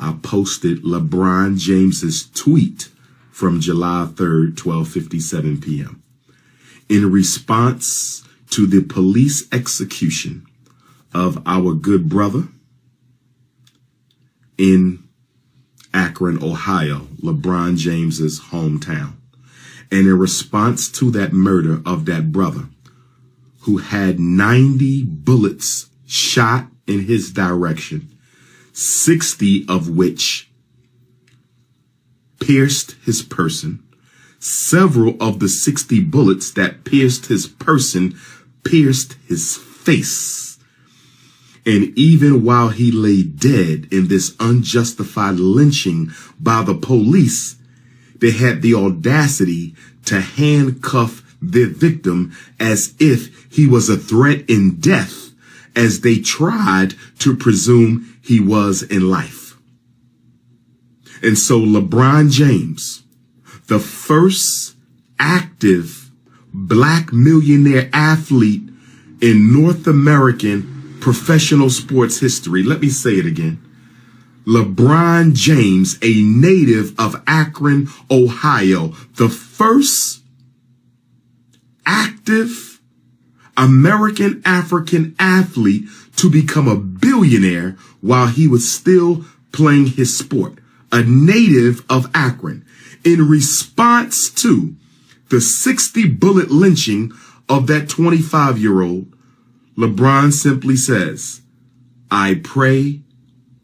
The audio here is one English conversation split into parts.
I posted LeBron James's tweet from July 3rd, 12:57 p.m. in response to the police execution of our good brother in Akron, Ohio, LeBron James's hometown. And in response to that murder of that brother who had 90 bullets shot in his direction, 60 of which pierced his person, several of the 60 bullets that pierced his person pierced his face. And even while he lay dead in this unjustified lynching by the police, they had the audacity to handcuff their victim as if he was a threat in death, as they tried to presume he was in life. And so LeBron James, the first active black millionaire athlete in North American professional sports history. Let me say it again. LeBron James, a native of Akron, Ohio, the first active American African athlete to become a billionaire while he was still playing his sport, a native of Akron. In response to the 60 bullet lynching of that 25-year-old, LeBron simply says, I pray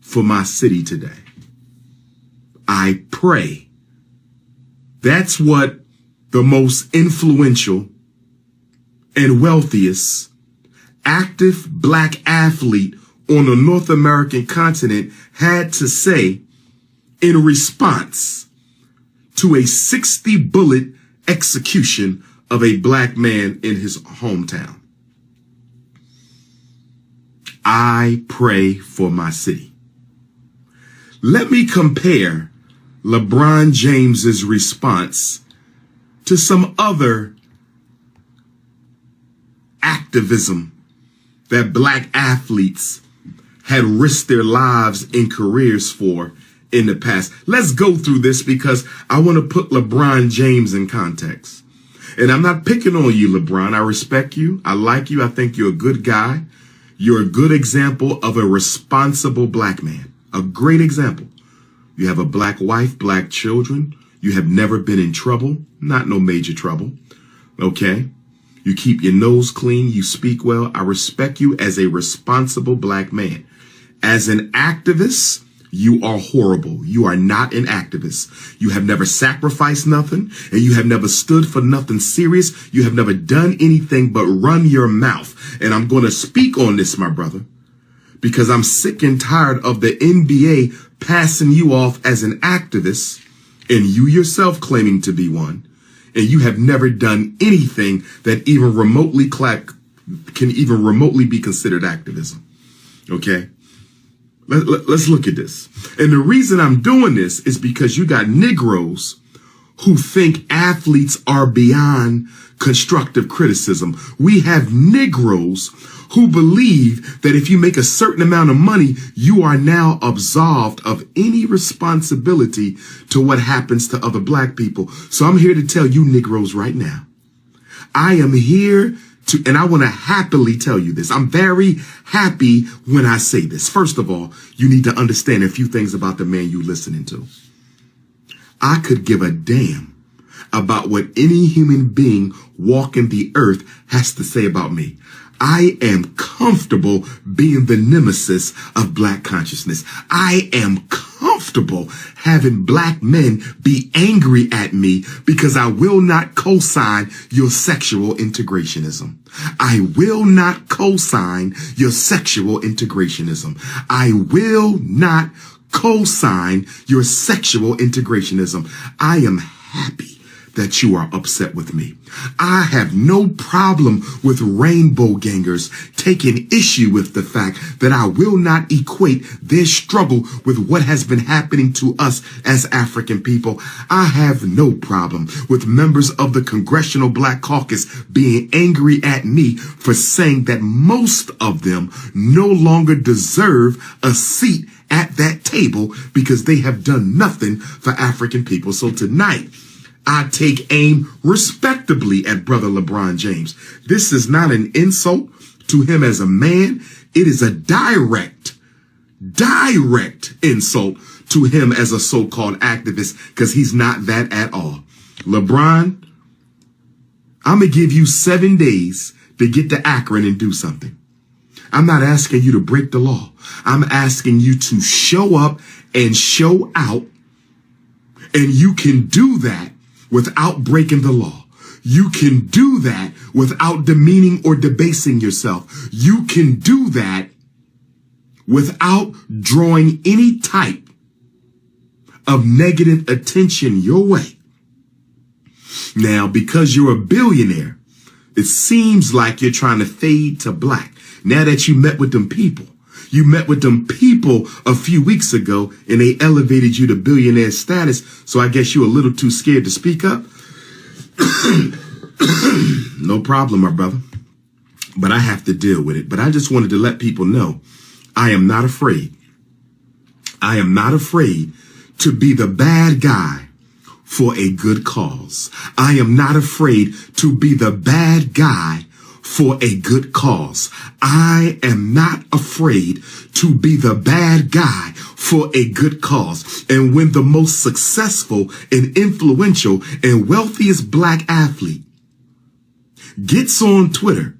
for my city today. I pray. That's what the most influential and wealthiest active black athlete on the North American continent had to say in response to a 60 bullet execution of a black man in his hometown. I pray for my city. Let me compare LeBron James's response to some other activism that black athletes had risked their lives and careers for in the past. Let's go through this because I want to put LeBron James in context. And I'm not picking on you, LeBron. I respect you. I like you. I think you're a good guy. You're a good example of a responsible black man. A great example. You have a black wife, black children. You have never been in trouble. Not no major trouble. Okay? You keep your nose clean. You speak well. I respect you as a responsible black man. As an activist, you are horrible. You are not an activist. You have never sacrificed nothing, and you have never stood for nothing serious. You have never done anything but run your mouth. And I'm going to speak on this, my brother, because I'm sick and tired of the NBA passing you off as an activist and you yourself claiming to be one. And you have never done anything that even remotely can even remotely be considered activism. Okay? Let's look at this. And the reason I'm doing this is because you got Negroes who think athletes are beyond constructive criticism. We have Negroes who believe that if you make a certain amount of money, you are now absolved of any responsibility to what happens to other black people. So I'm here to tell you Negroes right now. I am here to, and I want to happily tell you this. I'm very happy when I say this. First of all, you need to understand a few things about the man you're listening to. I could give a damn about what any human being walking the earth has to say about me. I am comfortable being the nemesis of black consciousness. I am comfortable having black men be angry at me because I will not co-sign your sexual integrationism. I will not co-sign your sexual integrationism. I will not co-sign your sexual integrationism. I am happy that you are upset with me. I have no problem with rainbow gangers taking issue with the fact that I will not equate their struggle with what has been happening to us as African people. I have no problem with members of the Congressional Black Caucus being angry at me for saying that most of them no longer deserve a seat at that table because they have done nothing for African people. So tonight, I take aim respectably at Brother LeBron James. This is not an insult to him as a man. It is a direct insult to him as a so-called activist, because he's not that at all. LeBron, I'm going to give you 7 days to get to Akron and do something. I'm not asking you to break the law. I'm asking you to show up and show out. And you can do that without breaking the law. You can do that without demeaning or debasing yourself. You can do that without drawing any type of negative attention your way. Now, because you're a billionaire, it seems like you're trying to fade to black. Now that you met with them people a few weeks ago and they elevated you to billionaire status. So I guess you're a little too scared to speak up. No problem, my brother. But I have to deal with it. But I just wanted to let people know I am not afraid. I am not afraid to be the bad guy for a good cause. I am not afraid to be the bad guy for a good cause. I am not afraid to be the bad guy for a good cause. And when the most successful and influential and wealthiest black athlete gets on Twitter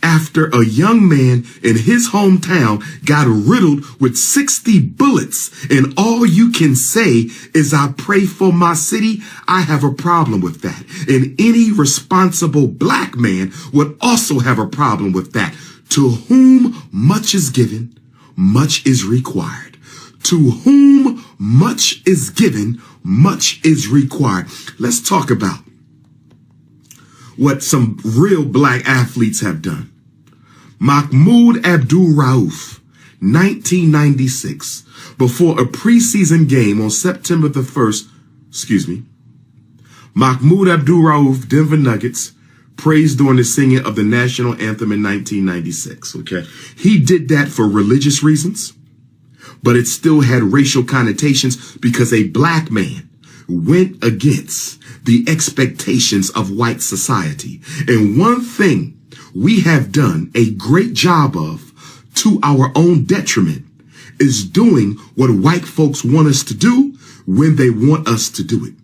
after a young man in his hometown got riddled with 60 bullets, and all you can say is, I pray for my city, I have a problem with that. And any responsible black man would also have a problem with that. To whom much is given, much is required. To whom much is given, much is required. Let's talk about what some real black athletes have done. Mahmoud Abdul-Rauf, 1996, before a preseason game on September the 1st, Mahmoud Abdul-Rauf, Denver Nuggets, praised during the singing of the national anthem in 1996, okay? He did that for religious reasons, but it still had racial connotations because a black man went against the expectations of white society. And one thing we have done a great job of, to our own detriment, is doing what white folks want us to do when they want us to do it.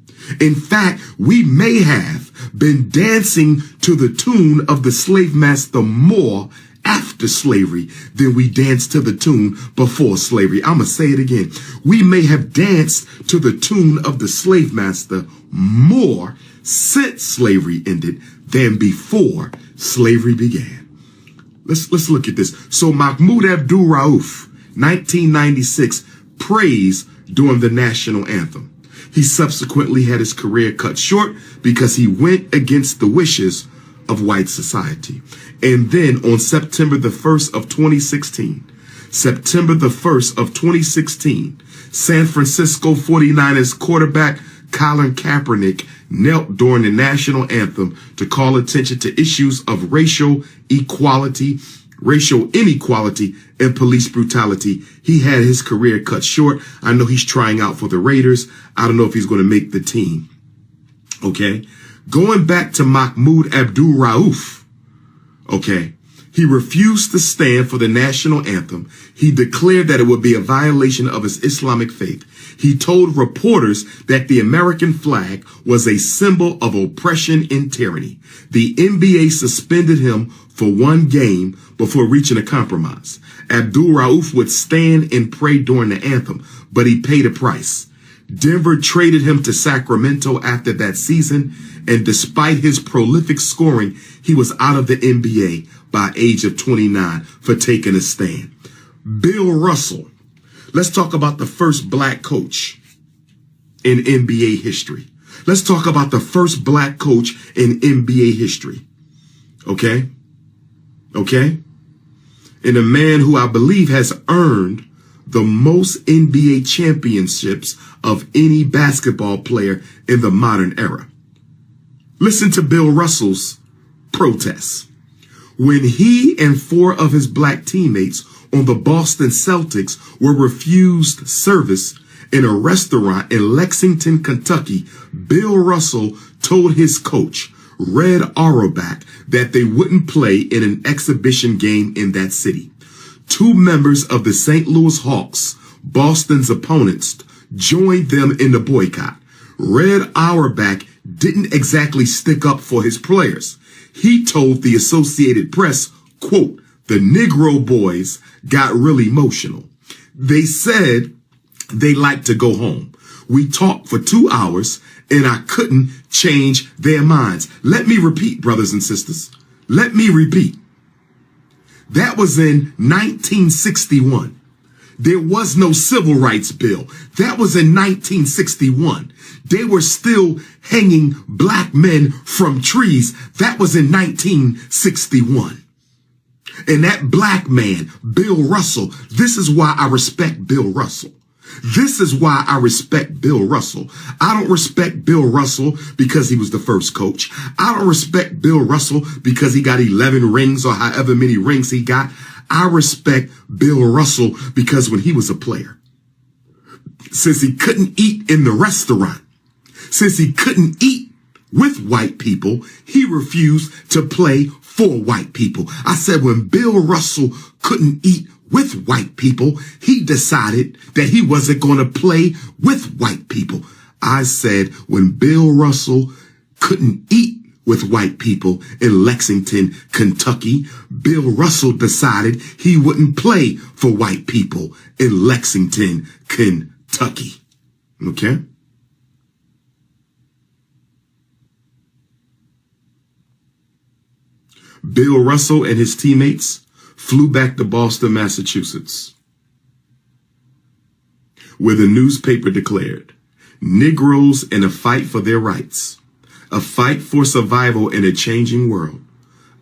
In fact, we may have been dancing to the tune of the slave master more after slavery than we danced to the tune before slavery. I'm going to say it again. We may have danced to the tune of the slave master more since slavery ended than before slavery began. Let's look at this. So Mahmoud Abdul-Rauf, 1996, praised during the national anthem. He subsequently had his career cut short because he went against the wishes of white society. And then on September the 1st of 2016, San Francisco 49ers quarterback Colin Kaepernick knelt during the national anthem to call attention to issues of racial inequality, and police brutality. He had his career cut short. I know he's trying out for the Raiders. I don't know if he's going to make the team. Okay. Going back to Mahmoud Abdul-Rauf. Okay. He refused to stand for the national anthem. He declared that it would be a violation of his Islamic faith. He told reporters that the American flag was a symbol of oppression and tyranny. The NBA suspended him for one game before reaching a compromise. Abdul-Rauf would stand and pray during the anthem, but he paid a price. Denver traded him to Sacramento after that season, and despite his prolific scoring, he was out of the NBA by age of 29 for taking a stand. Bill Russell. Let's talk about the first black coach in NBA history. Let's talk about the first black coach in NBA history. Okay? Okay? And a man who I believe has earned the most NBA championships of any basketball player in the modern era. Listen to Bill Russell's protests. When he and 4 of his black teammates on the Boston Celtics were refused service in a restaurant in Lexington, Kentucky, Bill Russell told his coach, Red Auerbach, that they wouldn't play in an exhibition game in that city. 2 members of the St. Louis Hawks, Boston's opponents, joined them in the boycott. Red Auerbach didn't exactly stick up for his players. He told the Associated Press, quote, "The Negro boys got really emotional. They said they like to go home. We talked for 2 hours and I couldn't change their minds." Let me repeat, brothers and sisters. Let me repeat. That was in 1961. There was no civil rights bill. That was in 1961. They were still hanging black men from trees. That was in 1961. And that black man, Bill Russell, this is why I respect Bill Russell. This is why I respect Bill Russell. I don't respect Bill Russell because he was the first coach. I don't respect Bill Russell because he got 11 rings or however many rings he got. I respect Bill Russell because when he was a player, since he couldn't eat in the restaurant, since he couldn't eat with white people, he refused to play for white people. I said when Bill Russell couldn't eat with white people, he decided that he wasn't going to play with white people. I said when Bill Russell couldn't eat with white people in Lexington, Kentucky, Bill Russell decided he wouldn't play for white people in Lexington, Kentucky. Okay? Bill Russell and his teammates flew back to Boston, Massachusetts, where the newspaper declared, "Negroes in a fight for their rights, a fight for survival in a changing world.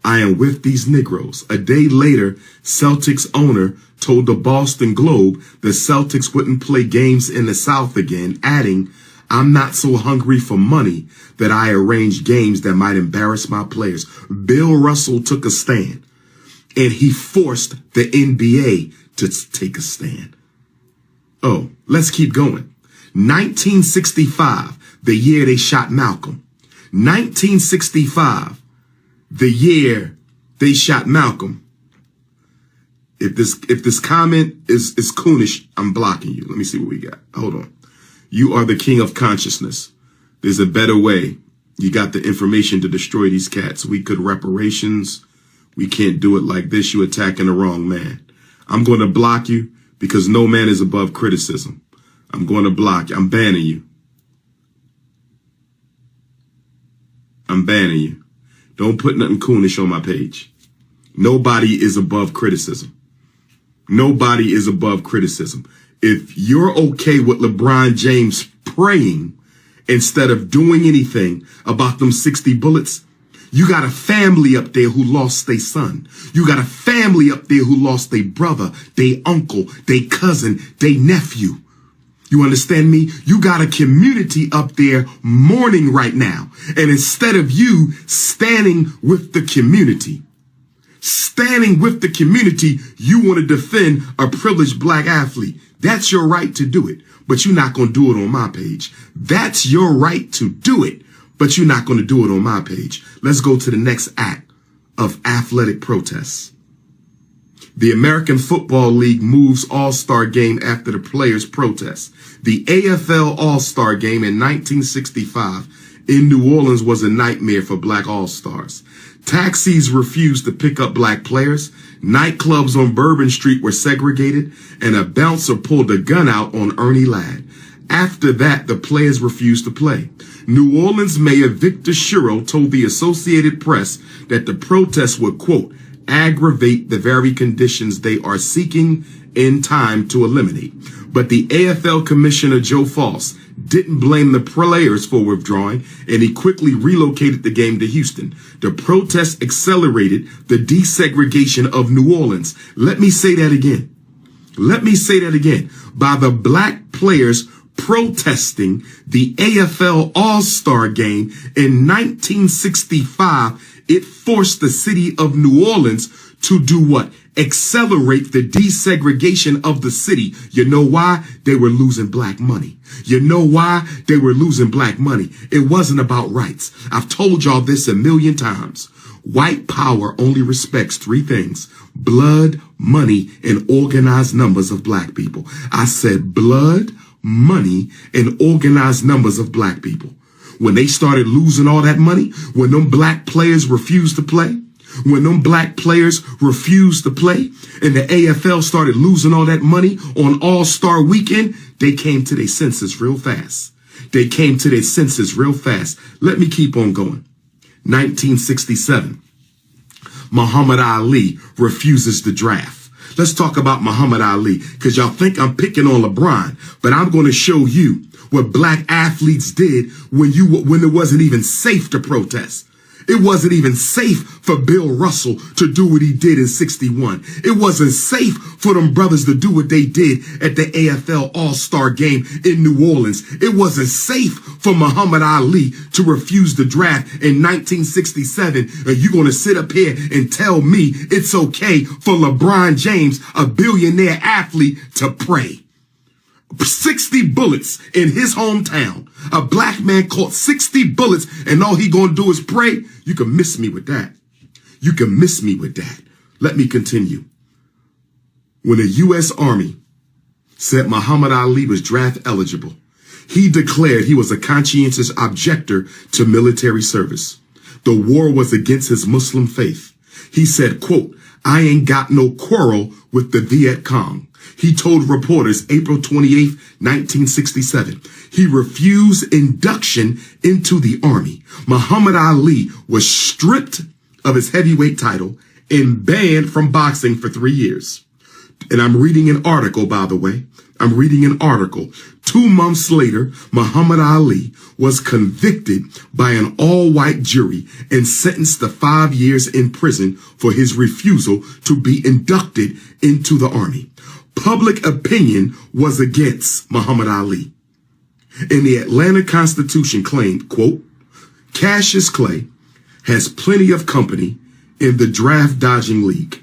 I am with these Negroes." A day later, Celtics owner told the Boston Globe the Celtics wouldn't play games in the South again, adding, "I'm not so hungry for money that I arrange games that might embarrass my players." Bill Russell took a stand, and he forced the NBA to take a stand. Oh, let's keep going. 1965, the year they shot Malcolm. 1965, the year they shot Malcolm. If this comment is coonish, I'm blocking you. Let me see what we got. Hold on. You are the king of consciousness. There's a better way. You got the information to destroy these cats. We could reparations. We can't do it like this. You're attacking the wrong man. I'm going to block you because no man is above criticism. I'm going to block you. I'm banning you. I'm banning you. Don't put nothing coonish on my page. Nobody is above criticism. Nobody is above criticism. If you're okay with LeBron James praying instead of doing anything about them 60 bullets, you got a family up there who lost their son. You got a family up there who lost their brother, their uncle, their cousin, their nephew. You understand me? You got a community up there mourning right now. And instead of you standing with the community, you want to defend a privileged black athlete. That's your right to do it, but you're not going to do it on my page. That's your right to do it, but you're not going to do it on my page. Let's go to the next act of athletic protests. The American Football League moves All-Star game after the players' protest. The AFL All-Star game in 1965 in New Orleans was a nightmare for black All-Stars. Taxis refused to pick up black players. Nightclubs on Bourbon Street were segregated, and a bouncer pulled a gun out on Ernie Ladd. After that, the players refused to play. New Orleans Mayor Victor Shiro told the Associated Press that the protests would, quote, aggravate the very conditions they are seeking in time to eliminate. But the AFL Commissioner Joe Foss didn't blame the players for withdrawing, and he quickly relocated the game to Houston. The protests accelerated the desegregation of New Orleans. Let me say that again. Let me say that again. By the black players protesting the AFL All-Star game in 1965, it forced the city of New Orleans to do what? accelerate the desegregation of the city. You know why? They were losing black money. You know why? They were losing black money. It wasn't about rights. I've told y'all this a million times. White power only respects three things: blood, money, and organized numbers of black people. I said blood, money, and organized numbers of black people. When they started losing all that money, when them black players refused to play, when them black players refused to play, and the AFL started losing all that money on All-Star Weekend, they came to their senses real fast. They came to their senses real fast. Let me keep on going. 1967, Muhammad Ali refuses the draft. Let's talk about Muhammad Ali, because y'all think I'm picking on LeBron, but I'm going to show you what black athletes did when it wasn't even safe to protest. It wasn't even safe for Bill Russell to do what he did in 61. It wasn't safe for them brothers to do what they did at the AFL All-Star game in New Orleans. It wasn't safe for Muhammad Ali to refuse the draft in 1967. And you're going to sit up here and tell me it's okay for LeBron James, a billionaire athlete, to pray? 60 bullets in his hometown. A black man caught 60 bullets and all he gonna do is pray. You can miss me with that. You can miss me with that. Let me continue. When the U.S. Army said Muhammad Ali was draft eligible, he declared he was a conscientious objector to military service. The war was against his Muslim faith. He said, quote, "I ain't got no quarrel with the Viet Cong." He told reporters April 28, 1967, he refused induction into the army. Muhammad Ali was stripped of his heavyweight title and banned from boxing for 3 years. And I'm reading an article, by the way. I'm reading an article. 2 months later, Muhammad Ali was convicted by an all-white jury and sentenced to 5 years in prison for his refusal to be inducted into the army. Public opinion was against Muhammad Ali. And the Atlanta Constitution claimed, quote, "Cassius Clay has plenty of company in the draft dodging league."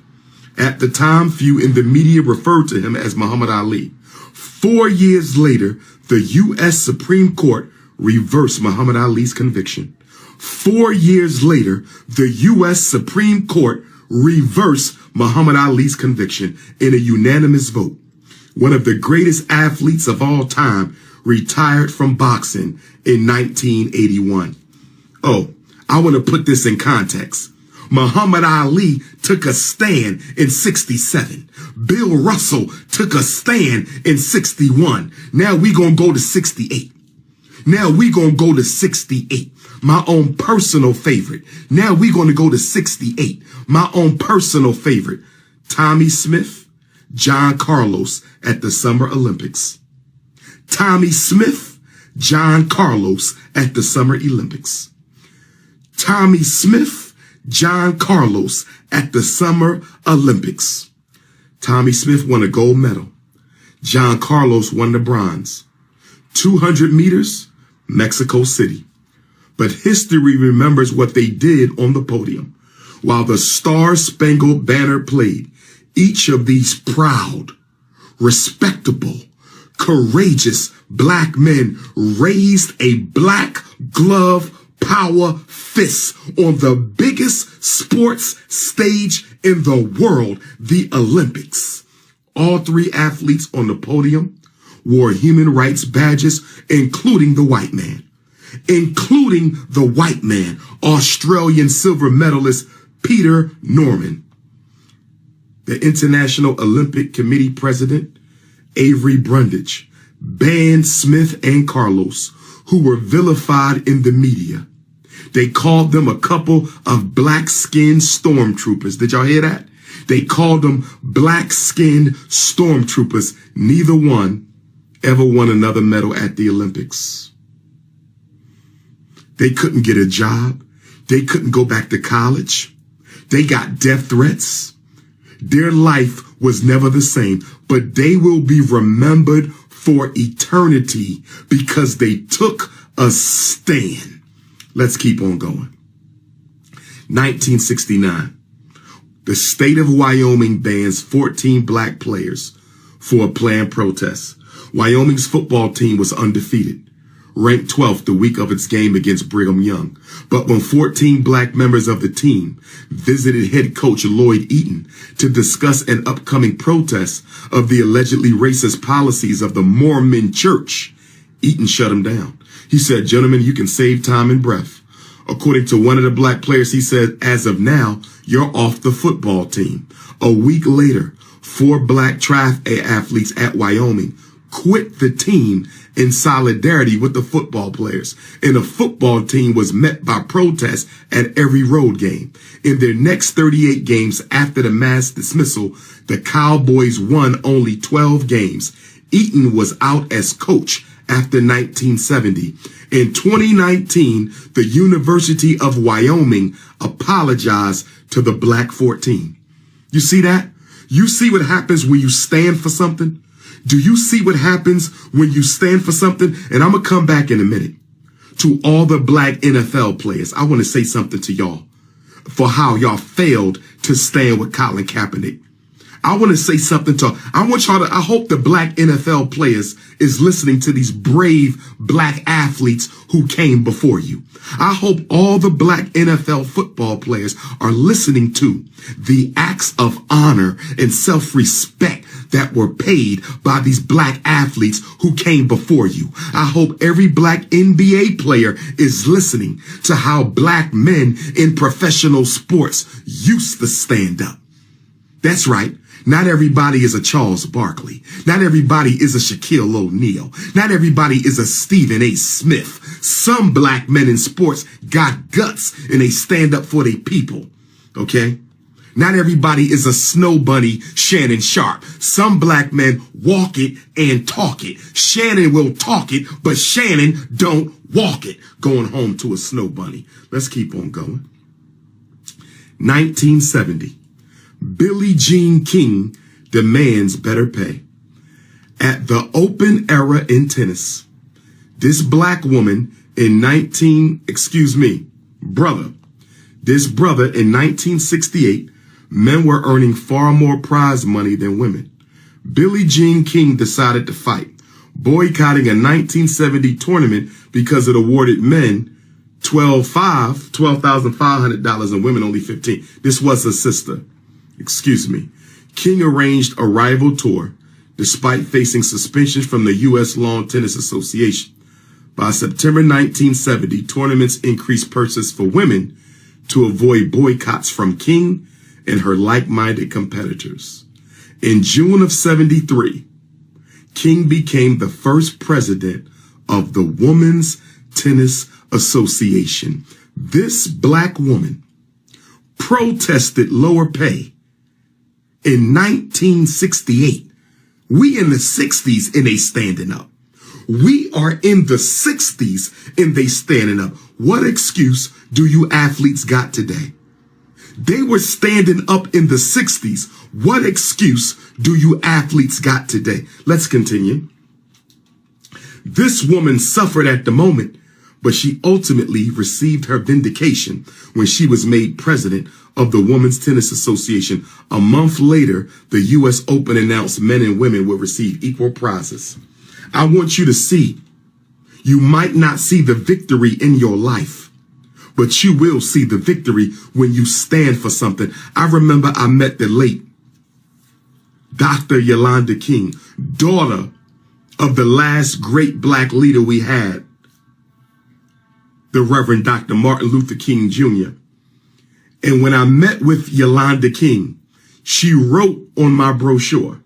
At the time, few in the media referred to him as Muhammad Ali. 4 years later, the U.S. Supreme Court reversed Muhammad Ali's conviction. 4 years later, the U.S. Supreme Court reversed Muhammad Ali's conviction in a unanimous vote. One of the greatest athletes of all time retired from boxing in 1981. Oh, I want to put this in context. Muhammad Ali took a stand in 67. Bill Russell took a stand in 61. Now we gonna go to 68. Now we gonna go to 68. My own personal favorite. Now we gonna go to 68. My own personal favorite. Tommie Smith, John Carlos at the Summer Olympics. Tommie Smith, John Carlos at the Summer Olympics. Tommie Smith, John Carlos at the Summer Olympics. Tommie Smith won a gold medal. John Carlos won the bronze. 200 meters, Mexico City. But history remembers what they did on the podium. While the Star-Spangled Banner played, each of these proud, respectable, courageous black men raised a black glove power fist on the biggest sports stage in the world, the Olympics. All 3 athletes on the podium wore human rights badges, including the white man. Including the white man, Australian silver medalist Peter Norman. The International Olympic Committee President, Avery Brundage, banned Smith and Carlos, who were vilified in the media. They called them a couple of black-skinned stormtroopers. Did y'all hear that? They called them black-skinned stormtroopers. Neither one ever won another medal at the Olympics. They couldn't get a job. They couldn't go back to college. They got death threats. Their life was never the same, but they will be remembered for eternity because they took a stand. Let's keep on going. 1969. The state of Wyoming bans 14 black players for a planned protest. Wyoming's football team was undefeated, ranked 12th the week of its game against Brigham Young. But when 14 black members of the team visited head coach Lloyd Eaton to discuss an upcoming protest of the allegedly racist policies of the Mormon church, Eaton shut them down. He said, "Gentlemen, you can save time and breath." According to one of the black players, he said, "As of now, you're off the football team." A week later, 4 black track athletes at Wyoming quit the team in solidarity with the football players, and the football team was met by protests at every road game. In their next 38 games after the mass dismissal, the Cowboys won only 12 games. Eaton was out as coach after 1970. In 2019, the University of Wyoming apologized to the black 14. You see that? You see what happens when you stand for something? Do you see what happens when you stand for something? And I'm going to come back in a minute. To all the black NFL players, I want to say something to y'all for how y'all failed to stand with Colin Kaepernick. I want to say something I hope the black NFL players is listening to these brave black athletes who came before you. I hope all the black NFL football players are listening to the acts of honor and self-respect that were paid by these black athletes who came before you. I hope every black NBA player is listening to how black men in professional sports used to stand up. That's right. Not everybody is a Charles Barkley. Not everybody is a Shaquille O'Neal. Not everybody is a Stephen A. Smith. Some black men in sports got guts and they stand up for their people. Okay? Not everybody is a snow bunny Shannon Sharp. Some black men walk it and talk it. Shannon will talk it, but Shannon don't walk it. Going home to a snow bunny. Let's keep on going. 1970. Billie Jean King demands better pay. At the open era in tennis, this black woman in this brother in 1968, men were earning far more prize money than women. Billie Jean King decided to fight, boycotting a 1970 tournament because it awarded men $12,500 and women only $15,000. This was her sister. King arranged a rival tour despite facing suspension from the U.S. Lawn Tennis Association. By September 1970, tournaments increased purses for women to avoid boycotts from King and her like-minded competitors. In June of 73, King became the first president of the Women's Tennis Association. This black woman protested lower pay in 1968. We in the 60s and they standing up. We are in the 60s and they standing up. What excuse do you athletes got today? They were standing up in the 60s. What excuse do you athletes got today? Let's continue. This woman suffered at the moment, but she ultimately received her vindication when she was made president of the Women's Tennis Association. A month later, the U.S. Open announced men and women will receive equal prizes. I want you to see, you might not see the victory in your life, but you will see the victory when you stand for something. I remember I met the late Dr. Yolanda King, daughter of the last great black leader we had, the Reverend Dr. Martin Luther King Jr. And when I met with Yolanda King, she wrote on my brochure,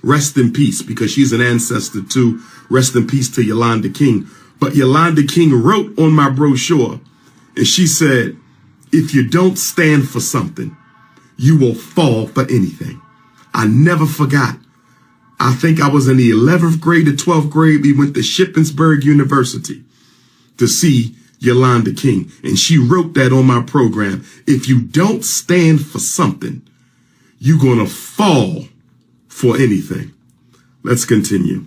rest in peace, because she's an ancestor too. Rest in peace to Yolanda King. But Yolanda King wrote on my brochure, and she said, if you don't stand for something, you will fall for anything. I never forgot. I think I was in the 11th grade or 12th grade. We went to Shippensburg University to see Yolanda King. And she wrote that on my program. If you don't stand for something, you're going to fall for anything. Let's continue.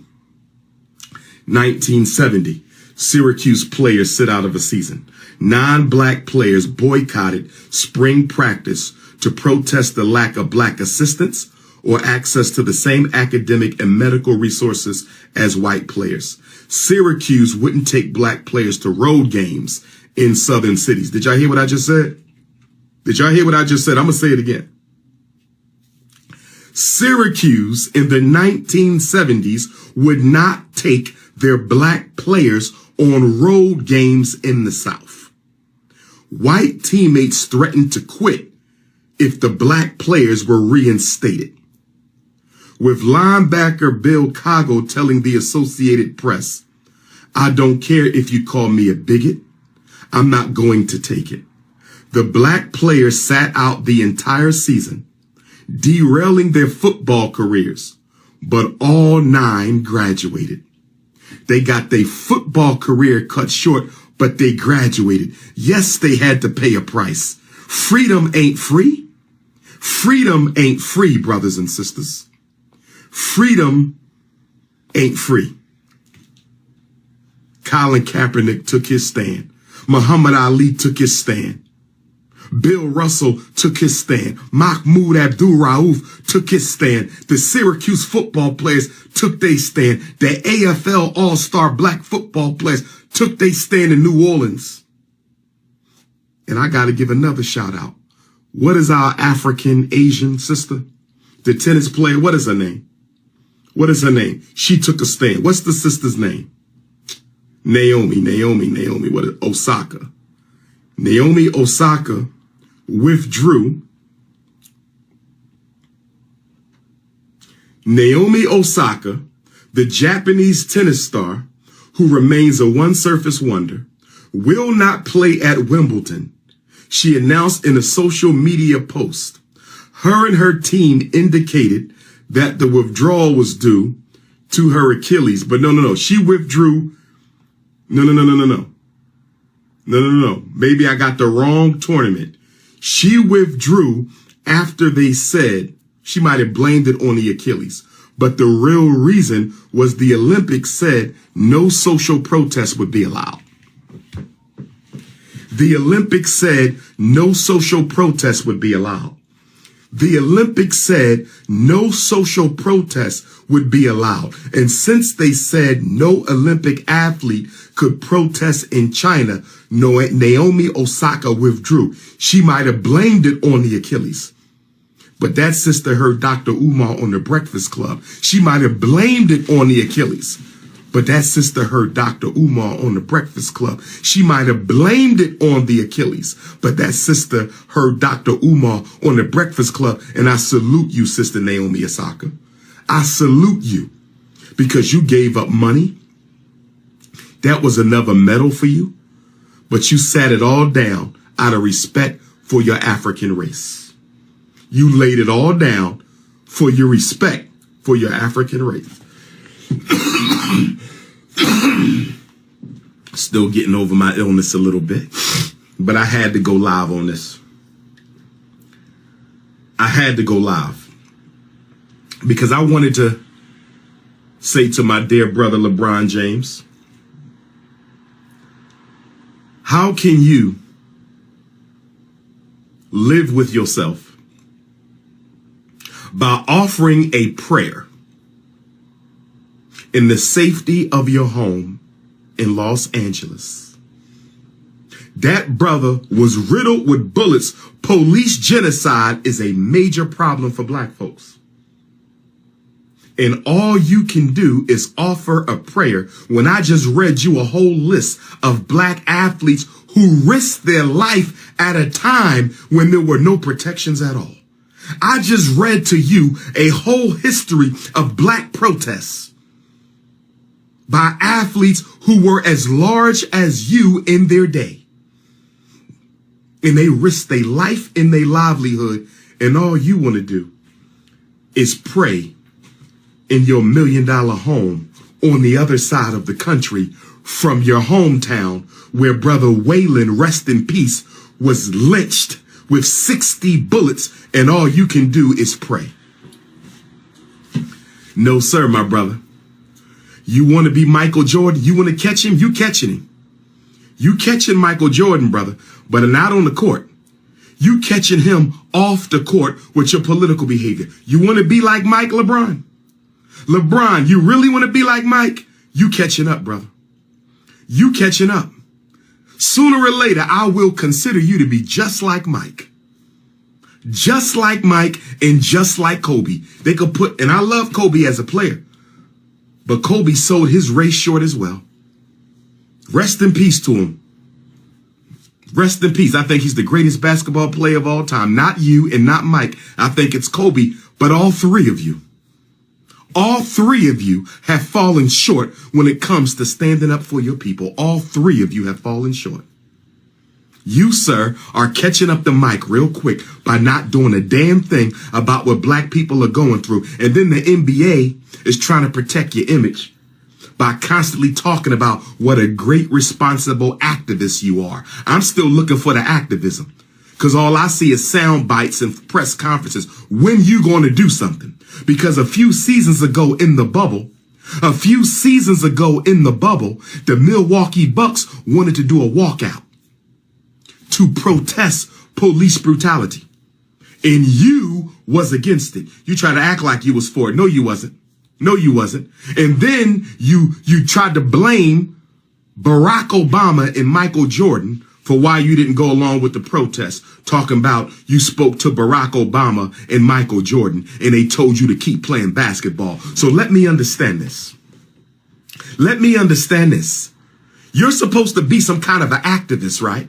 1970, Syracuse players sit out of a season. 9 black players boycotted spring practice to protest the lack of black assistance or access to the same academic and medical resources as white players. Syracuse wouldn't take black players to road games in southern cities. Did y'all hear what I just said? Did y'all hear what I just said? I'm going to say it again. Syracuse in the 1970s would not take their black players on road games in the South. White teammates threatened to quit if the black players were reinstated. With linebacker Bill Coggle telling the Associated Press, "I don't care if you call me a bigot, I'm not going to take it." The black players sat out the entire season, derailing their football careers, but all 9 graduated. They got their football career cut short, but they graduated. Yes, they had to pay a price. Freedom ain't free. Freedom ain't free, brothers and sisters. Freedom ain't free. Colin Kaepernick took his stand. Muhammad Ali took his stand. Bill Russell took his stand. Mahmoud Abdul-Rauf took his stand. The Syracuse football players took their stand. The AFL All-Star black football players took their stand in New Orleans. And I got to give another shout out. What is our African Asian sister? The tennis player, what is her name? What is her name? She took a stand. What's the sister's name? Naomi. What is Osaka? Naomi Osaka withdrew. Naomi Osaka, the Japanese tennis star who remains a one-surface wonder, will not play at Wimbledon. She announced in a social media post. Her and her team indicated that the withdrawal was due to her Achilles. But no. She withdrew. No. Maybe I got the wrong tournament. She withdrew after they said she might have blamed it on the Achilles. But the real reason was the Olympics said no social protest would be allowed. The Olympics said no social protest would be allowed. The Olympics said no social protest would be allowed. And since they said no Olympic athlete could protest in China, Naomi Osaka withdrew. She might have blamed it on the Achilles. But that sister heard Dr. Umar on the Breakfast Club. She might have blamed it on the Achilles. But that sister heard Dr. Umar on the Breakfast Club. She might have blamed it on the Achilles. But that sister heard Dr. Umar on the Breakfast Club. And I salute you, Sister Naomi Osaka. I salute you because you gave up money. That was another medal for you. But you sat it all down out of respect for your African race. You laid it all down for your respect for your African race. Still getting over my illness a little bit, but I had to go live on this. I had to go live because I wanted to say to my dear brother LeBron James, how can you live with yourself by offering a prayer in the safety of your home in Los Angeles? That brother was riddled with bullets. Police genocide is a major problem for black folks. And all you can do is offer a prayer. When I just read you a whole list of black athletes who risked their life at a time when there were no protections at all. I just read to you a whole history of black protests by athletes who were as large as you in their day. And they risked their life and their livelihood. And all you want to do is pray in your $1 million home on the other side of the country from your hometown where Brother Waylon, rest in peace, was lynched with 60 bullets, and all you can do is pray. No, sir, my brother. You want to be Michael Jordan? You want to catch him? You catching him. You catching Michael Jordan, brother, but not on the court. You catching him off the court with your political behavior. You want to be like Mike, LeBron? LeBron, you really want to be like Mike? You catching up, brother. You catching up. Sooner or later, I will consider you to be just like Mike. Just like Mike and just like Kobe. They could put, and I love Kobe as a player, but Kobe sold his race short as well. Rest in peace to him. Rest in peace. I think he's the greatest basketball player of all time. Not you and not Mike. I think it's Kobe, but all three of you. All three of you have fallen short when it comes to standing up for your people. All three of you have fallen short. You, sir, are catching up to Mike real quick by not doing a damn thing about what black people are going through. And then the NBA is trying to protect your image by constantly talking about what a great, responsible activist you are. I'm still looking for the activism because all I see is sound bites and press conferences. When you going to do something? Because a few seasons ago in the bubble, the Milwaukee Bucks wanted to do a walkout to protest police brutality. And you was against it. You tried to act like you was for it. No, you wasn't. No, you wasn't. And then you tried to blame Barack Obama and Michael Jordan for why you didn't go along with the protest, talking about you spoke to Barack Obama and Michael Jordan and they told you to keep playing basketball. So let me understand this. Let me understand this. You're supposed to be some kind of an activist, right?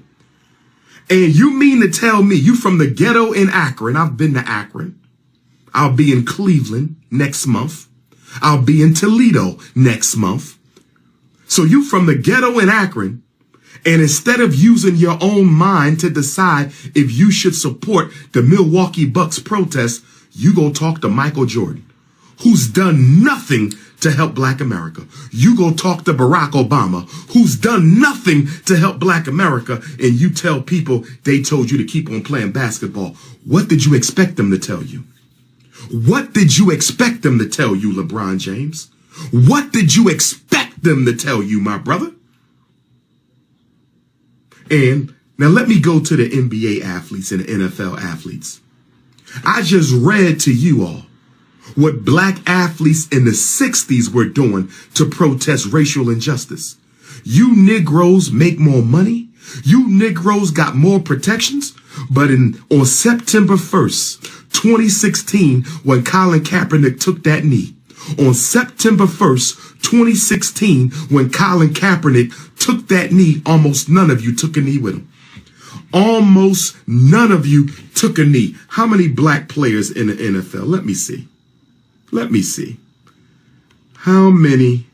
And you mean to tell me you from the ghetto in Akron? I've been to Akron. I'll be in Cleveland next month. I'll be in Toledo next month. So you from the ghetto in Akron, and instead of using your own mind to decide if you should support the Milwaukee Bucks protest, you go talk to Michael Jordan, who's done nothing to help black America. You go talk to Barack Obama, who's done nothing to help black America, and you tell people they told you to keep on playing basketball. What did you expect them to tell you? What did you expect them to tell you, LeBron James? What did you expect them to tell you, my brother? And now let me go to the NBA athletes and the NFL athletes. I just read to you all what black athletes in the 60s were doing to protest racial injustice. You Negroes make more money. You Negroes got more protections. But on September 1st, 2016, when Colin Kaepernick took that knee, on September 1st, 2016, when Colin Kaepernick took that knee, almost none of you took a knee with him. Almost none of you took a knee. How many black players in the NFL? Let me see. Let me see. How many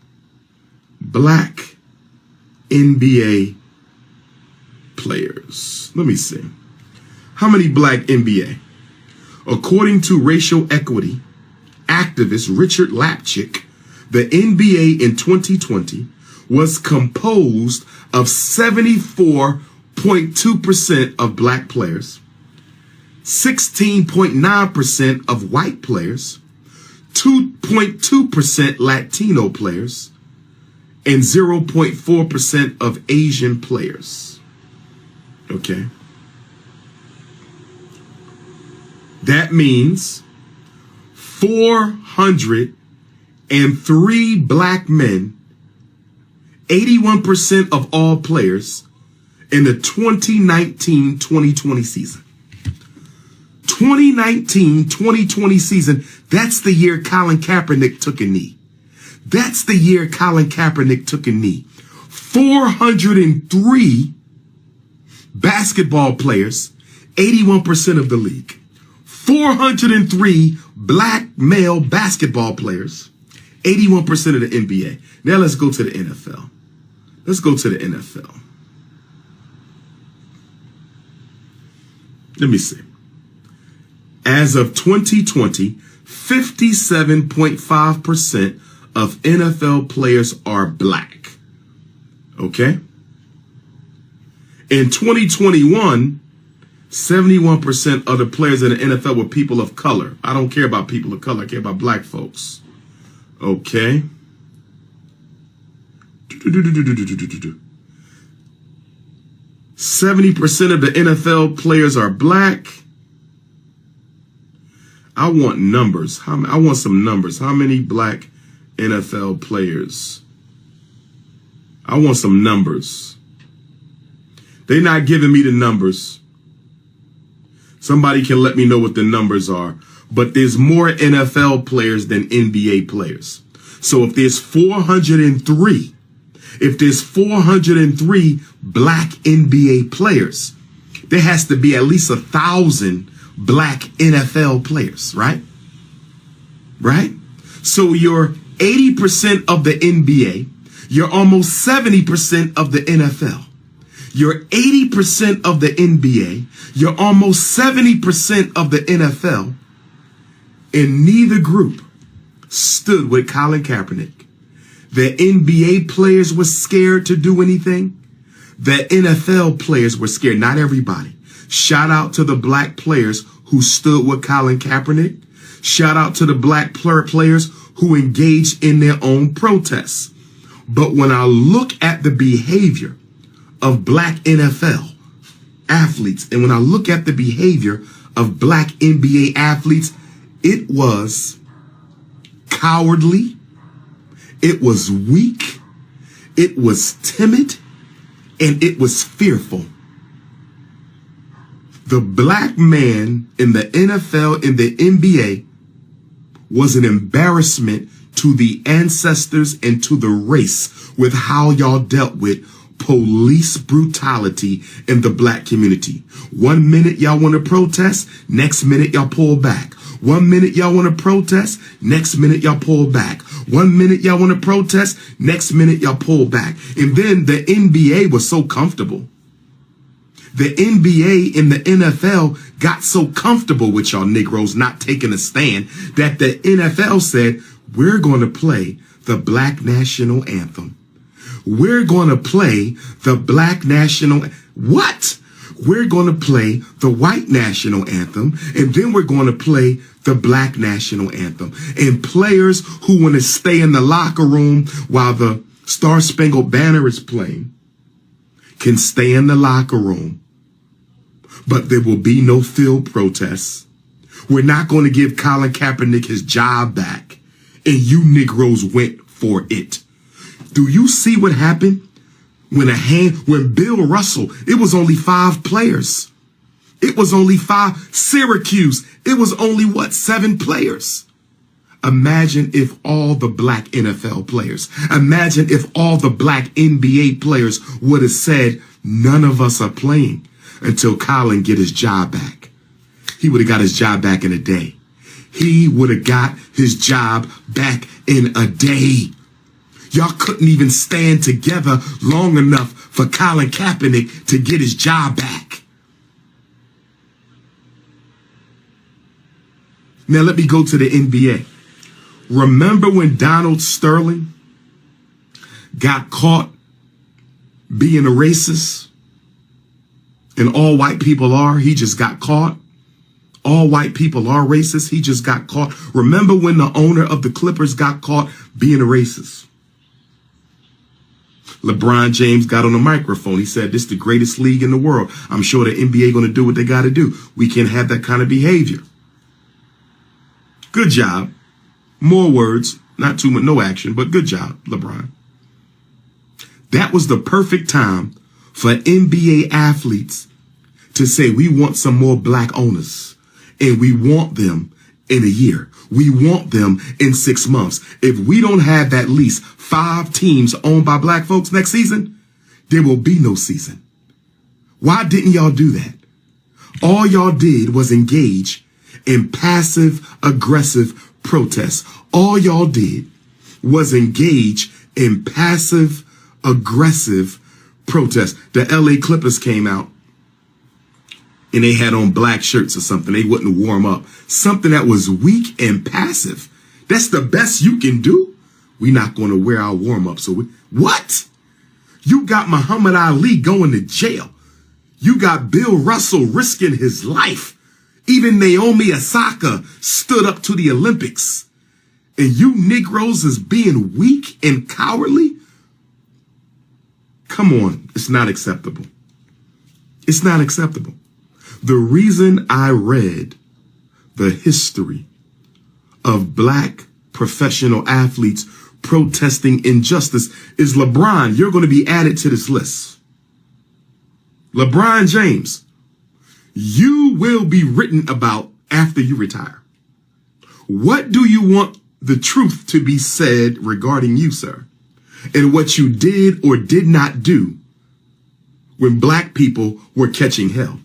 black NBA players? Let me see. How many black NBA? According to racial equity activist Richard Lapchick, the NBA in 2020 was composed of 74.2% of black players, 16.9% of white players, 2.2% Latino players, and 0.4% of Asian players. Okay. That means 403 black men, 81% of all players in the 2019-2020 season. 2019-2020 season, that's the year Colin Kaepernick took a knee. That's the year Colin Kaepernick took a knee. 403 basketball players, 81% of the league. 403 black male basketball players, 81% of the NBA. Now let's go to the NFL. Let's go to the NFL. Let me see. As of 2020, 57.5% of NFL players are black. Okay? In 2021, 71% of the players in the NFL were people of color. I don't care about people of color. I care about black folks. Okay. 70% 70% of the NFL players are black. I want numbers. I want some numbers. How many black NFL players? I want some numbers. They're not giving me the numbers. Somebody can let me know what the numbers are. But there's more NFL players than NBA players. So if there's 403, black NBA players, there has to be at least 1,000 black NFL players, right? Right? So you're 80% of the NBA. You're almost 70% of the NFL. You're 80% of the NBA. You're almost 70% of the NFL. And neither group stood with Colin Kaepernick. The NBA players were scared to do anything. The NFL players were scared. Not everybody. Shout out to the black players who stood with Colin Kaepernick. Shout out to the black players who engaged in their own protests. But when I look at the behavior of black NFL athletes, and when I look at the behavior of black NBA athletes, it was cowardly, it was weak, it was timid, and it was fearful. The black man in the NFL, in the NBA, was an embarrassment to the ancestors and to the race with how y'all dealt with police brutality in the black community. 1 minute y'all want to protest, next minute y'all pull back. 1 minute y'all want to protest, next minute y'all pull back. 1 minute y'all want to protest, next minute y'all pull back. And then the NBA was so comfortable. The NBA and the NFL got so comfortable with y'all Negroes not taking a stand that the NFL said, we're going to play the black national anthem. We're going to play the black national. What? We're going to play the white national anthem, and then we're going to play the black national anthem. And players who want to stay in the locker room while the Star Spangled Banner is playing can stay in the locker room, but there will be no field protests. We're not going to give Colin Kaepernick his job back, and you Negroes went for it. Do you see what happened when Bill Russell, it was only 5 players. It was only 5. Syracuse, it was only 7 players. Imagine if all the black NFL players, imagine if all the black NBA players would have said, none of us are playing until Colin get his job back. He would have got his job back in a day. He would have got his job back in a day. Y'all couldn't even stand together long enough for Colin Kaepernick to get his job back. Now let me go to the NBA. Remember when Donald Sterling got caught being a racist? And all white people are, he just got caught. All white people are racist, he just got caught. Remember when the owner of the Clippers got caught being a racist? LeBron James got on the microphone. He said, this is the greatest league in the world. I'm sure the NBA going to do what they got to do. We can't have that kind of behavior. Good job. More words, not too much, no action, but good job, LeBron. That was the perfect time for NBA athletes to say, we want some more black owners, and we want them in a year. We want them in 6 months. If we don't have at least 5 teams owned by black folks next season, there will be no season. Why didn't y'all do that? All y'all did was engage in passive aggressive protests. All y'all did was engage in passive aggressive protests. The LA Clippers came out and they had on black shirts or something. They wouldn't warm up. Something that was weak and passive. That's the best you can do. We're not going to wear our warm up. So what? You got Muhammad Ali going to jail. You got Bill Russell risking his life. Even Naomi Osaka stood up to the Olympics. And you Negroes is being weak and cowardly? Come on, it's not acceptable. It's not acceptable. The reason I read the history of black professional athletes protesting injustice is LeBron. You're going to be added to this list. LeBron James, you will be written about after you retire. What do you want the truth to be said regarding you, sir, and what you did or did not do when black people were catching hell?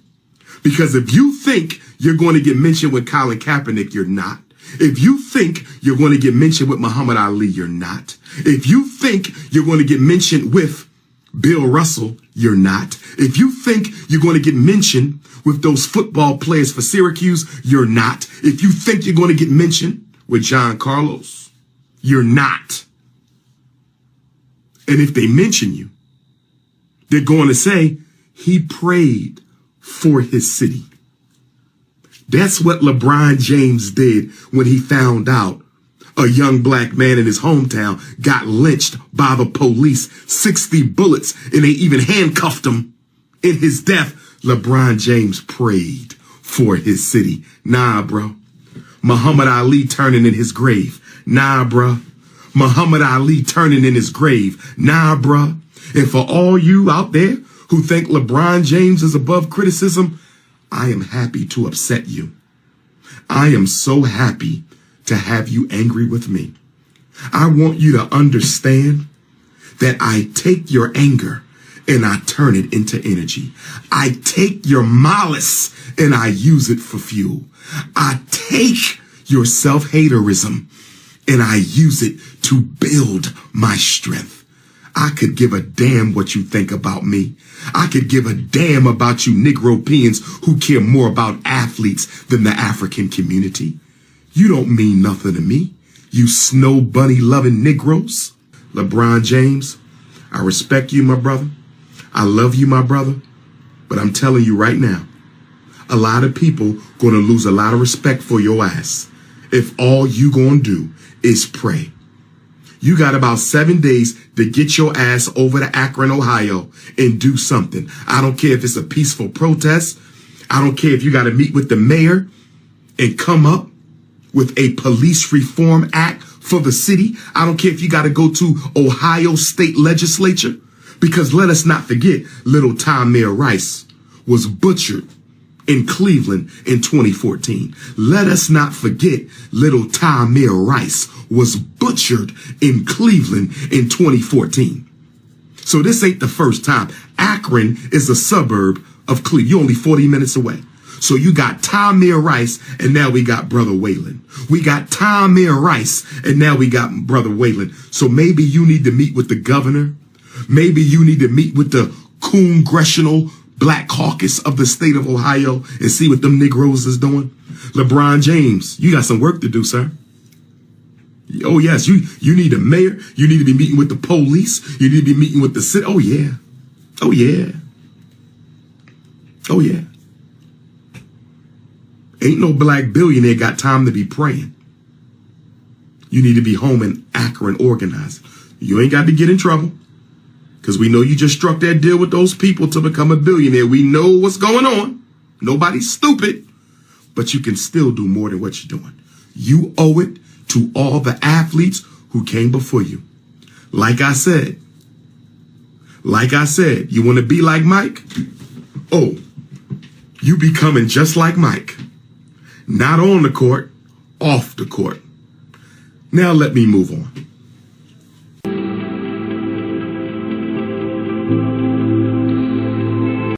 Because if you think you're going to get mentioned with Colin Kaepernick, you're not. If you think you're going to get mentioned with Muhammad Ali, you're not. If you think you're going to get mentioned with Bill Russell, you're not. If you think you're going to get mentioned with those football players for Syracuse, you're not. If you think you're going to get mentioned with John Carlos, you're not. And if they mention you, they're going to say he prayed for his city. That's what LeBron James did when he found out a young black man in his hometown got lynched by the police, 60 bullets, and they even handcuffed him in his death. LeBron James prayed for his city. Nah, bro. Muhammad Ali turning in his grave. Nah, bro. Muhammad Ali turning in his grave. Nah, bro. And for all you out there who think LeBron James is above criticism, I am happy to upset you. I am so happy to have you angry with me. I want you to understand that I take your anger and I turn it into energy. I take your malice and I use it for fuel. I take your self-haterism and I use it to build my strength. I could give a damn what you think about me. I could give a damn about you Negropeans who care more about athletes than the African community. You don't mean nothing to me, you snow bunny loving Negroes. LeBron James, I respect you, my brother. I love you, my brother. But I'm telling you right now, a lot of people going to lose a lot of respect for your ass if all you going to do is pray. You got about 7 days to get your ass over to Akron, Ohio and do something. I don't care if it's a peaceful protest. I don't care if you got to meet with the mayor and come up with a police reform act for the city. I don't care if you got to go to Ohio State Legislature, because let us not forget little Tamir Rice was butchered in Cleveland in 2014. Let us not forget little Tamir Rice was butchered in Cleveland in 2014. So this ain't the first time. Akron is a suburb of Cleveland. You're only 40 minutes away. So you got Tamir Rice, and now we got Brother Waylon. We got Tamir Rice, and now we got Brother Waylon. So maybe you need to meet with the governor. Maybe you need to meet with the Congressional Black Caucus of the state of Ohio and see what them Negroes is doing. LeBron James, you got some work to do, sir. Oh, yes, you need a mayor. You need to be meeting with the police. You need to be meeting with the city. Oh, yeah. Oh, yeah. Oh, yeah. Ain't no black billionaire got time to be praying. You need to be home in Akron organized. You ain't got to get in trouble, because we know you just struck that deal with those people to become a billionaire. We know what's going on. Nobody's stupid, but you can still do more than what you're doing. You owe it to all the athletes who came before you. Like I said, you want to be like Mike? Oh, you becoming just like Mike. Not on the court, off the court. Now let me move on.